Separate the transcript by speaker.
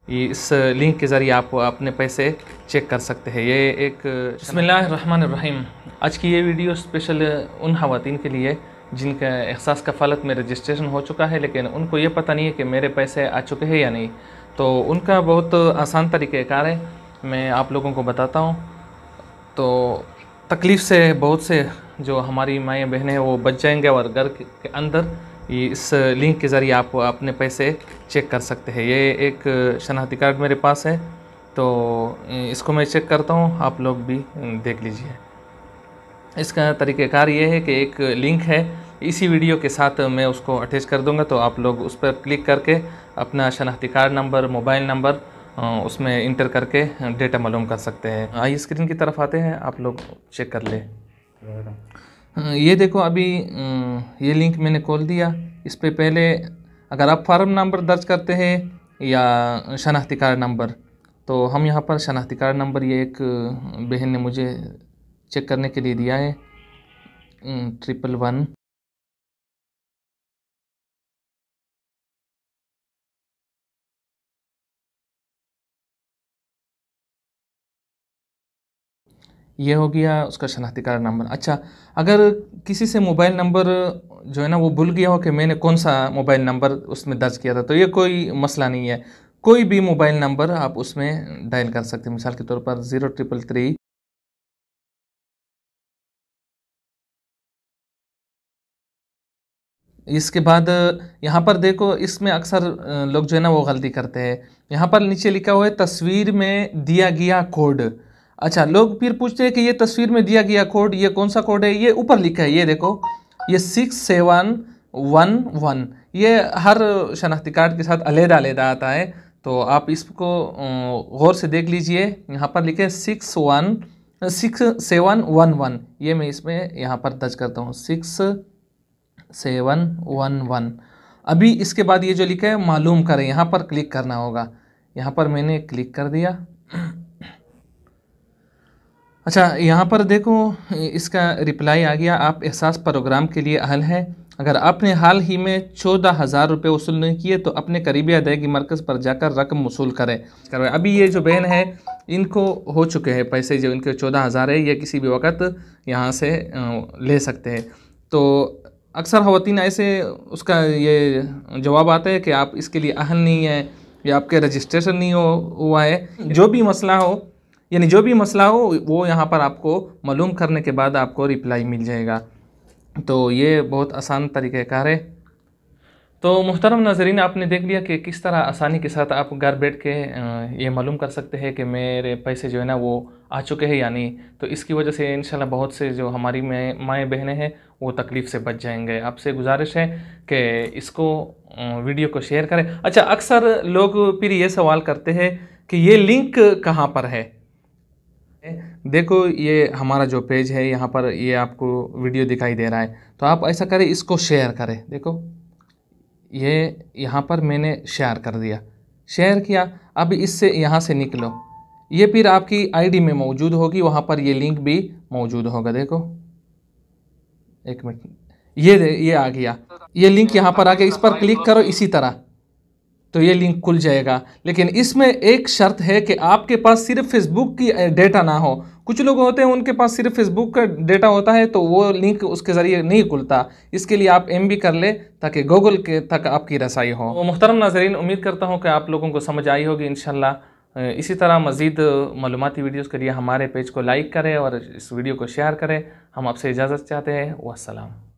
Speaker 1: इस लिंक के ज़रिए आप अपने पैसे चेक कर सकते हैं। ये एक बिस्मिल्लाहिर्रहमानिर्रहीम। आज की ये वीडियो स्पेशल उन ख़वातीन के लिए जिनका एहसास कफ़ालत में रजिस्ट्रेशन हो चुका है, लेकिन उनको ये पता नहीं है कि मेरे पैसे आ चुके हैं या नहीं। तो उनका बहुत आसान तरीक़ेकार है, मैं आप लोगों को बताता हूँ। तो तकलीफ़ से बहुत से जो हमारी माएँ बहनें हैं वो बच जाएंगे और घर के अंदर इस लिंक के ज़रिए आप अपने पैसे चेक कर सकते हैं। ये एक शनाख्ती कार्ड मेरे पास है, तो इसको मैं चेक करता हूँ, आप लोग भी देख लीजिए। इसका तरीक़ेकार ये है कि एक लिंक है, इसी वीडियो के साथ मैं उसको अटैच कर दूंगा, तो आप लोग उस पर क्लिक करके अपना शनाख्ती कार्ड नंबर, मोबाइल नंबर उसमें इंटर करके डेटा मालूम कर सकते हैं। आइए स्क्रीन की तरफ आते हैं, आप लोग चेक कर ले। ये देखो, अभी ये लिंक मैंने खोल दिया। इस पे पहले अगर आप फार्म नंबर दर्ज करते हैं या शनाख्ती कार्ड नंबर, तो हम यहाँ पर शनाख्ती कार्ड नंबर ये एक बहन ने मुझे चेक करने के लिए दिया है 111। ये हो गया उसका शनाख्ती कार्ड नंबर। अच्छा, अगर किसी से मोबाइल नंबर जो है ना वो भूल गया हो कि मैंने कौन सा मोबाइल नंबर उसमें दर्ज किया था, तो ये कोई मसला नहीं है। कोई भी मोबाइल नंबर आप उसमें डायल कर सकते हैं। मिसाल के तौर पर 0333। इसके बाद यहाँ पर देखो, इसमें अक्सर लोग जो है ना वो गलती करते हैं। यहाँ पर नीचे लिखा हुआ है तस्वीर में दिया गया कोड। अच्छा, लोग फिर पूछते हैं कि ये तस्वीर में दिया गया कोड ये कौन सा कोड है। ये ऊपर लिखा है, ये देखो, ये 6711। ये हर शनाख्ती कार्ड के साथ अलग-अलग आता है, तो आप इसको गौर से देख लीजिए। यहाँ पर लिखे 6711। ये मैं इसमें यहाँ पर दर्ज करता हूँ 6711। अभी इसके बाद ये जो लिखा है मालूम करें, यहाँ पर क्लिक करना होगा। यहाँ पर मैंने क्लिक कर दिया। अच्छा, यहाँ पर देखो इसका रिप्लाई आ गया, आप एहसास प्रोग्राम के लिए अहल हैं। अगर आपने हाल ही में 14,000 रुपये वसूल नहीं किए तो अपने करीबी अदायगी मरकज़ पर जाकर रकम वसूल करें। अभी ये जो बहन है इनको हो चुके हैं पैसे, जो इनके 14,000 है, ये किसी भी वक्त यहाँ से ले सकते हैं। तो अक्सर ख़वातीन ऐसे उसका ये जवाब आता है कि आप इसके लिए अहल नहीं हैं या आपके रजिस्ट्रेशन नहीं हुआ है। जो भी मसला हो, यानी जो भी मसला हो वो यहाँ पर आपको मालूम करने के बाद आपको रिप्लाई मिल जाएगा। तो ये बहुत आसान तरीक़ेकार है। तो मुहतरम नाज़रीन, आपने देख लिया कि किस तरह आसानी के साथ आप घर बैठ के ये मालूम कर सकते हैं कि मेरे पैसे जो है ना वो आ चुके हैं या नहीं। तो इसकी वजह से इंशाल्लाह बहुत से जो हमारी माएँ बहनें हैं वो तकलीफ़ से बच जाएंगे। आपसे गुजारिश है कि इसको वीडियो को शेयर करें। अच्छा, अक्सर लोग फिर ये सवाल करते हैं कि ये लिंक कहाँ पर है। देखो, ये हमारा जो पेज है, यहाँ पर ये आपको वीडियो दिखाई दे रहा है, तो आप ऐसा करें, इसको शेयर करें। देखो, ये यहाँ पर मैंने शेयर कर दिया, शेयर किया। अब इससे यहाँ से निकलो, ये फिर आपकी आईडी में मौजूद होगी, वहाँ पर ये लिंक भी मौजूद होगा। देखो, एक मिनट, ये आ गया, ये लिंक यहाँ पर आ गया। इस पर क्लिक करो इसी तरह, तो ये लिंक खुल जाएगा। लेकिन इसमें एक शर्त है कि आपके पास सिर्फ फेसबुक की डेटा ना हो। कुछ लोग होते हैं उनके पास सिर्फ फेसबुक का डेटा होता है, तो वो लिंक उसके ज़रिए नहीं खुलता। इसके लिए आप MB कर ले ताकि गूगल के तक आपकी रसाई हो। तो मुहतरम नाज़रीन, उम्मीद करता हूँ कि आप लोगों को समझ आई होगी इंशाल्लाह। इसी तरह मज़ीद मालूमाती वीडियोज़ के लिए हमारे पेज को लाइक करें और इस वीडियो को शेयर करें। हम आपसे इजाज़त चाहते हैं। वस्सलाम।